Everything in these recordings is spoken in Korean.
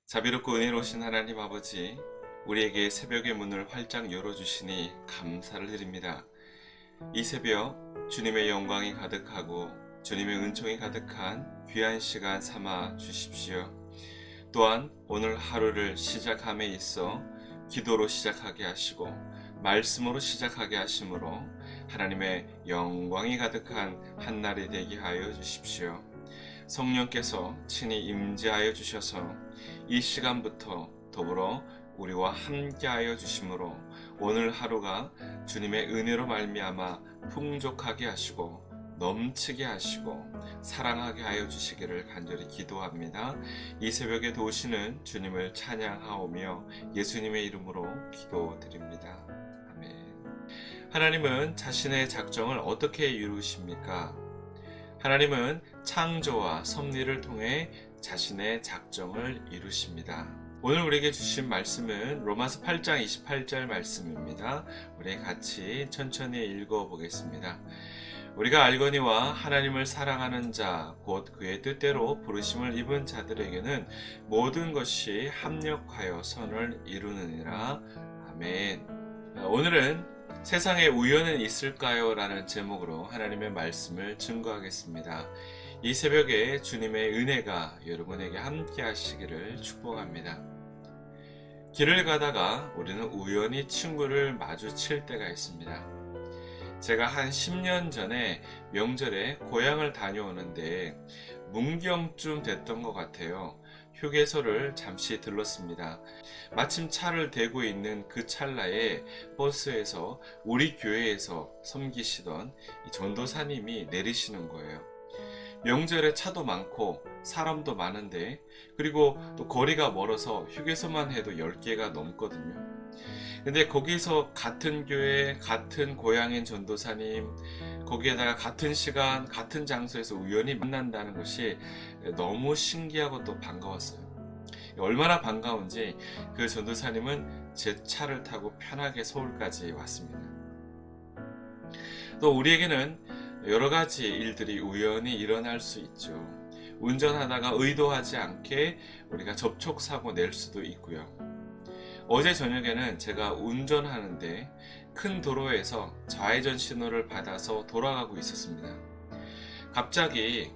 자비롭고 은혜로우신 하나님 아버지, 우리에게 새벽의 문을 활짝 열어주시니 감사를 드립니다. 이 새벽 주님의 영광이 가득하고 주님의 은총이 가득한 귀한 시간 삼아 주십시오. 또한 오늘 하루를 시작함에 있어 기도로 시작하게 하시고 말씀으로 시작하게 하심으로 하나님의 영광이 가득한 한날이 되게 하여 주십시오. 성령께서 친히 임재하여 주셔서 이 시간부터 더불어 우리와 함께하여 주심으로 오늘 하루가 주님의 은혜로 말미암아 풍족하게 하시고 넘치게 하시고 사랑하게 하여 주시기를 간절히 기도합니다. 이 새벽에 도우시는 주님을 찬양하오며 예수님의 이름으로 기도드립니다. 아멘. 하나님은 자신의 작정을 어떻게 이루십니까? 하나님은 창조와 섭리를 통해 자신의 작정을 이루십니다. 오늘 우리에게 주신 말씀은 로마서 8장 28절 말씀입니다. 우리 같이 천천히 읽어보겠습니다. 우리가 알거니와 하나님을 사랑하는 자, 곧 그의 뜻대로 부르심을 입은 자들에게는 모든 것이 합력하여 선을 이루느니라. 아멘. 오늘은 세상에 우연은 있을까요? 라는 제목으로 하나님의 말씀을 증거하겠습니다. 이 새벽에 주님의 은혜가 여러분에게 함께 하시기를 축복합니다. 길을 가다가 우리는 우연히 친구를 마주칠 때가 있습니다. 제가 한 10년 전에 명절에 고향을 다녀오는데 문경쯤 됐던 것 같아요. 휴게소를 잠시 들렀습니다. 마침 차를 대고 있는 그 찰나에 버스에서 우리 교회에서 섬기시던 전도사님이 내리시는 거예요. 명절에 차도 많고 사람도 많은데, 그리고 또 거리가 멀어서 휴게소만 해도 10개가 넘거든요. 근데 거기서 같은 교회, 같은 고향인 전도사님, 거기에다가 같은 시간, 같은 장소에서 우연히 만난다는 것이 너무 신기하고 또 반가웠어요. 얼마나 반가운지 그 전도사님은 제 차를 타고 편하게 서울까지 왔습니다. 또 우리에게는 여러 가지 일들이 우연히 일어날 수 있죠. 운전하다가 의도하지 않게 우리가 접촉사고 낼 수도 있고요. 어제 저녁에는 제가 운전하는데 큰 도로에서 좌회전 신호를 받아서 돌아가고 있었습니다. 갑자기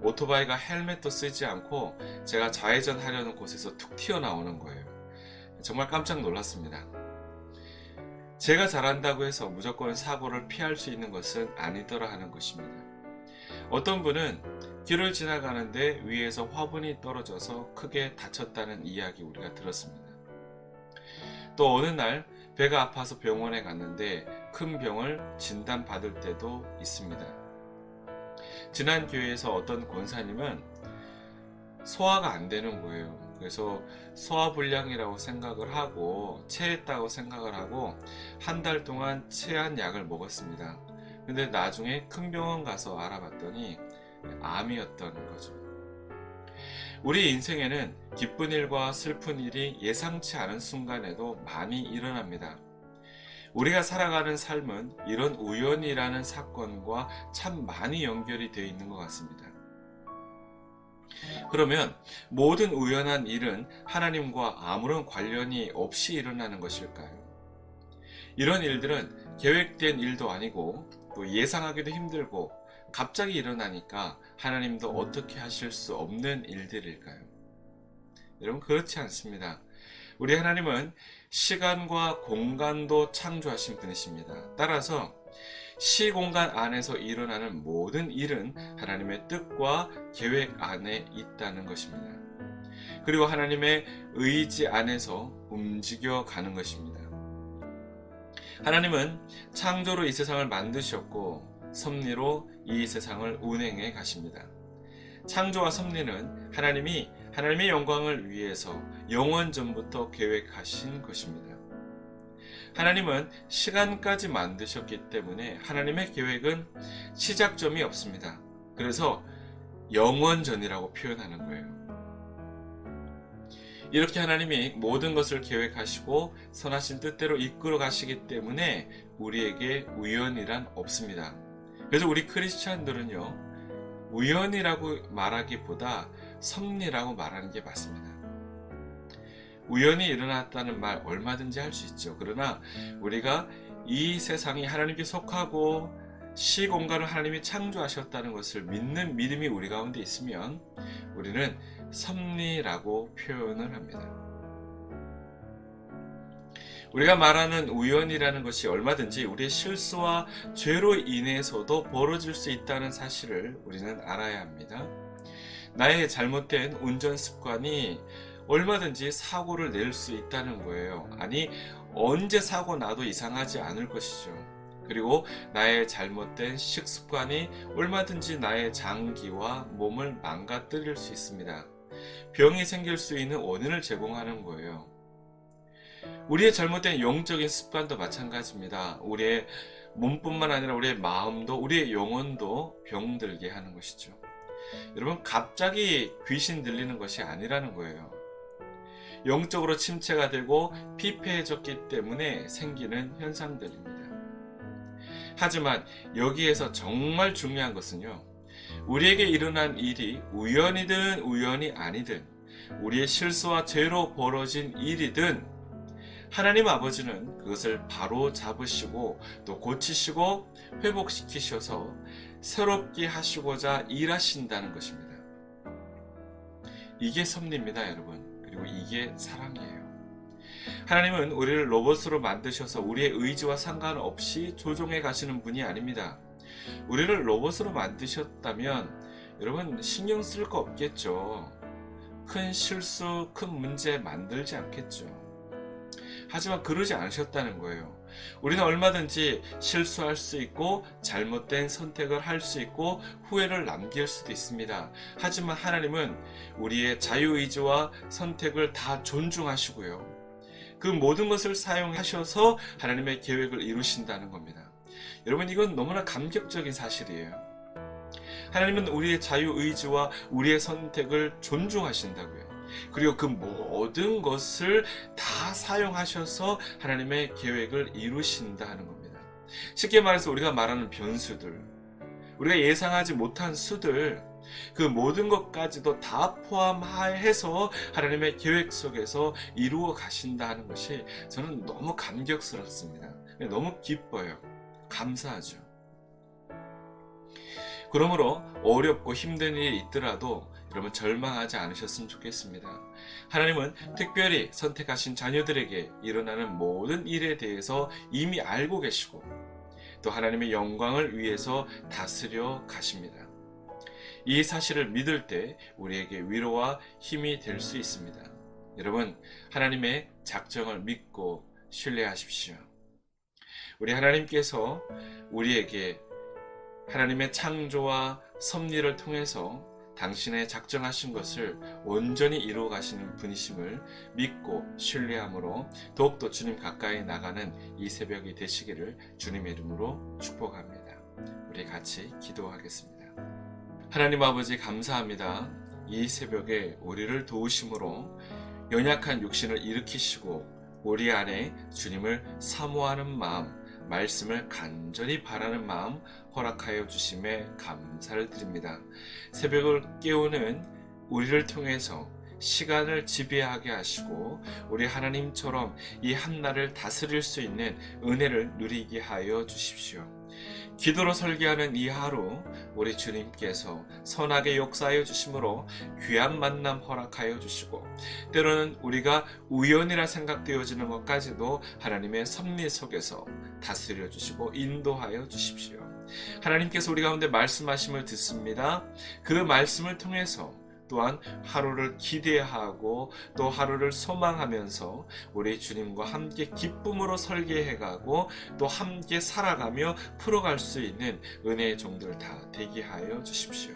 오토바이가 헬멧도 쓰지 않고 제가 좌회전 하려는 곳에서 툭 튀어나오는 거예요. 정말 깜짝 놀랐습니다. 제가 잘한다고 해서 무조건 사고를 피할 수 있는 것은 아니더라 하는 것입니다. 어떤 분은 길을 지나가는데 위에서 화분이 떨어져서 크게 다쳤다는 이야기 우리가 들었습니다. 또 어느 날 배가 아파서 병원에 갔는데 큰 병을 진단받을 때도 있습니다. 지난 교회에서 어떤 권사님은 소화가 안 되는 거예요. 그래서 소화불량이라고 생각을 하고 체했다고 생각을 하고 한 달 동안 체한 약을 먹었습니다. 근데 나중에 큰 병원 가서 알아봤더니 암이었던 거죠. 우리 인생에는 기쁜 일과 슬픈 일이 예상치 않은 순간에도 많이 일어납니다. 우리가 살아가는 삶은 이런 우연이라는 사건과 참 많이 연결이 되어 있는 것 같습니다. 그러면 모든 우연한 일은 하나님과 아무런 관련이 없이 일어나는 것일까요? 이런 일들은 계획된 일도 아니고 또 예상하기도 힘들고 갑자기 일어나니까 하나님도 어떻게 하실 수 없는 일들일까요? 여러분, 그렇지 않습니다. 우리 하나님은 시간과 공간도 창조하신 분이십니다. 따라서 시공간 안에서 일어나는 모든 일은 하나님의 뜻과 계획 안에 있다는 것입니다. 그리고 하나님의 의지 안에서 움직여 가는 것입니다. 하나님은 창조로 이 세상을 만드셨고 섭리로 이 세상을 운행해 가십니다. 창조와 섭리는 하나님이 하나님의 영광을 위해서 영원 전부터 계획하신 것입니다. 하나님은 시간까지 만드셨기 때문에 하나님의 계획은 시작점이 없습니다. 그래서 영원전이라고 표현하는 거예요. 이렇게 하나님이 모든 것을 계획하시고 선하신 뜻대로 이끌어 가시기 때문에 우리에게 우연이란 없습니다. 그래서 우리 크리스찬들은요, 우연이라고 말하기보다 섭리라고 말하는 게 맞습니다. 우연히 일어났다는 말 얼마든지 할 수 있죠. 그러나 우리가 이 세상이 하나님께 속하고 시공간을 하나님이 창조하셨다는 것을 믿는 믿음이 우리 가운데 있으면 우리는 섭리라고 표현을 합니다. 우리가 말하는 우연이라는 것이 얼마든지 우리의 실수와 죄로 인해서도 벌어질 수 있다는 사실을 우리는 알아야 합니다. 나의 잘못된 운전 습관이 얼마든지 사고를 낼 수 있다는 거예요. 아니, 언제 사고 나도 이상하지 않을 것이죠. 그리고 나의 잘못된 식습관이 얼마든지 나의 장기와 몸을 망가뜨릴 수 있습니다. 병이 생길 수 있는 원인을 제공하는 거예요. 우리의 잘못된 영적인 습관도 마찬가지입니다. 우리의 몸뿐만 아니라 우리의 마음도 우리의 영혼도 병들게 하는 것이죠. 여러분, 갑자기 귀신 들리는 것이 아니라는 거예요. 영적으로 침체가 되고 피폐해졌기 때문에 생기는 현상들입니다. 하지만 여기에서 정말 중요한 것은요, 우리에게 일어난 일이 우연이든 우연이 아니든 우리의 실수와 죄로 벌어진 일이든 하나님 아버지는 그것을 바로 잡으시고 또 고치시고 회복시키셔서 새롭게 하시고자 일하신다는 것입니다. 이게 섭리입니다, 여러분. 그리고 이게 사랑이에요. 하나님은 우리를 로봇으로 만드셔서 우리의 의지와 상관없이 조종해 가시는 분이 아닙니다. 우리를 로봇으로 만드셨다면 여러분 신경 쓸 거 없겠죠. 큰 실수, 큰 문제 만들지 않겠죠. 하지만 그러지 않으셨다는 거예요. 우리는 얼마든지 실수할 수 있고 잘못된 선택을 할 수 있고 후회를 남길 수도 있습니다. 하지만 하나님은 우리의 자유의지와 선택을 다 존중하시고요. 그 모든 것을 사용하셔서 하나님의 계획을 이루신다는 겁니다. 여러분, 이건 너무나 감격적인 사실이에요. 하나님은 우리의 자유의지와 우리의 선택을 존중하신다고요. 그리고 그 모든 것을 다 사용하셔서 하나님의 계획을 이루신다는 겁니다. 쉽게 말해서 우리가 말하는 변수들, 우리가 예상하지 못한 수들, 그 모든 것까지도 다 포함해서 하나님의 계획 속에서 이루어 가신다는 것이 저는 너무 감격스럽습니다. 너무 기뻐요. 감사하죠. 그러므로 어렵고 힘든 일이 있더라도 여러분 절망하지 않으셨으면 좋겠습니다. 하나님은 특별히 선택하신 자녀들에게 일어나는 모든 일에 대해서 이미 알고 계시고 또 하나님의 영광을 위해서 다스려 가십니다. 이 사실을 믿을 때 우리에게 위로와 힘이 될 수 있습니다. 여러분, 하나님의 작정을 믿고 신뢰하십시오. 우리 하나님께서 우리에게 하나님의 창조와 섭리를 통해서 당신의 작정하신 것을 온전히 이루어 가시는 분이심을 믿고 신뢰함으로 더욱더 주님 가까이 나가는 이 새벽이 되시기를 주님의 이름으로 축복합니다. 우리 같이 기도하겠습니다. 하나님 아버지, 감사합니다. 이 새벽에 우리를 도우심으로 연약한 육신을 일으키시고 우리 안에 주님을 사모하는 마음, 말씀을 간절히 바라는 마음 허락하여 주심에 감사를 드립니다. 새벽을 깨우는 우리를 통해서 시간을 지배하게 하시고 우리 하나님처럼 이 한날을 다스릴 수 있는 은혜를 누리게 하여 주십시오. 기도로 설계하는 이 하루 우리 주님께서 선하게 역사하여 주심으로 귀한 만남 허락하여 주시고 때로는 우리가 우연이라 생각되어지는 것까지도 하나님의 섭리 속에서 다스려 주시고 인도하여 주십시오. 하나님께서 우리 가운데 말씀하심을 듣습니다. 그 말씀을 통해서 또한 하루를 기대하고 또 하루를 소망하면서 우리 주님과 함께 기쁨으로 설계해가고 또 함께 살아가며 풀어갈 수 있는 은혜의 종들 다 되게 하여 주십시오.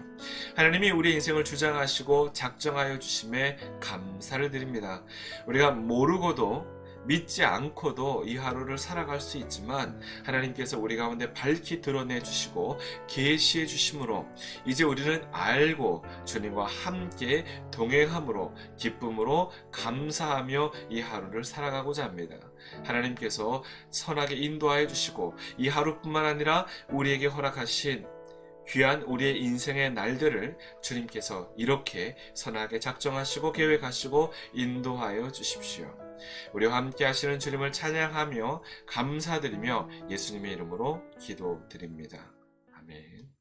하나님이 우리 인생을 주장하시고 작정하여 주심에 감사를 드립니다. 우리가 모르고도 믿지 않고도 이 하루를 살아갈 수 있지만 하나님께서 우리 가운데 밝히 드러내 주시고 계시해 주심으로 이제 우리는 알고 주님과 함께 동행함으로 기쁨으로 감사하며 이 하루를 살아가고자 합니다. 하나님께서 선하게 인도하여 주시고 이 하루뿐만 아니라 우리에게 허락하신 귀한 우리의 인생의 날들을 주님께서 이렇게 선하게 작정하시고 계획하시고 인도하여 주십시오. 우리와 함께 하시는 주님을 찬양하며 감사드리며 예수님의 이름으로 기도드립니다. 아멘.